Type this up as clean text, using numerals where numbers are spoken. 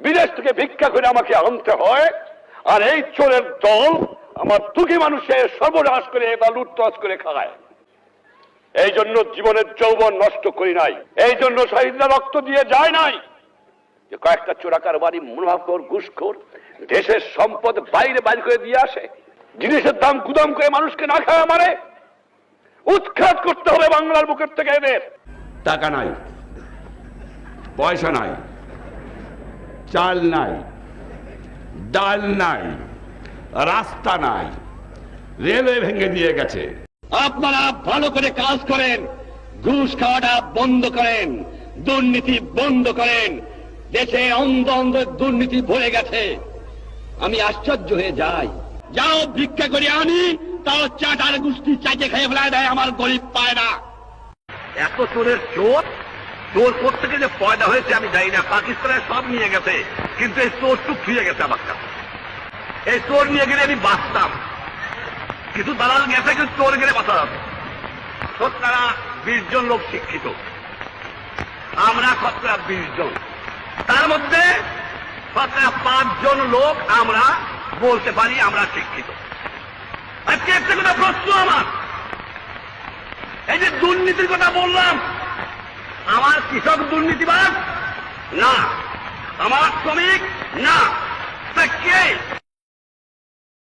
বিদেশ থেকে ভিক্ষা করে আমাকে আনতে হয়, আর এই চোরের দল আমার দুঃখী মানুষের সর্বনাশ করে বা লুটতরাজ করে খায়। এই জন্য জীবনের যৌবন নষ্ট করি নাই, এই জন্য শহীদরা রক্ত দিয়ে যায় নাই যে কয়েকটা চোরাকার বাড়ি মুনাফাখোর ঘুষখোর দেশের সম্পদ বাইরে বাইরে করে দিয়ে আসে, জিনিসের দাম গুদাম করে মানুষকে না খাওয়া মারে। উৎখাত করতে হবে বাংলার বুকের থেকে এদের। টাকা নাই, পয়সা নাই, চাল নাই, ডাল নাই, রাস্তা নাই, রেলওয়ে ভেঙে দিয়ে গেছে। আপনারা ভালো করে কাজ করেন, ঘুষ খাওয়াটা বন্ধ করেন, দুর্নীতি বন্ধ করেন। দেশে অন্ধ অন্ধ দুর্নীতি ভরে গেছে। আমি আশ্চর্য হয়ে যাই, যাও ভিক্ষা করে আনি, তাও চাটার গোষ্ঠী চাইতে খেয়ে ফেলায় দেয়, আমার গরিব পায় না। এত চোরের চোর, চোর কোথেকে যে পয়দা হয়েছে আমি জানি না। পাকিস্তানে সব নিয়ে গেছে, কিন্তু এই চোর টুক ফিরে গেছে আমার কাছে। এই চোর নিয়ে গেলে আমি বাঁচতাম, কিছু দালাল গেছে, কিন্তু চোর গেলে বাঁচা যাবে। শতকরা 20 জন লোক শিক্ষিত, আমরা শতকরা 20 জন, তার মধ্যে শতকরা 5 জন লোক আমরা বলতে পারি আমরা শিক্ষিত। আজকে একটা কথা প্রশ্ন আমার, এই যে দুর্নীতির কথা বললাম, আমার কৃষক দুর্নীতিবাজ না, আমার শ্রমিক না, তা কে?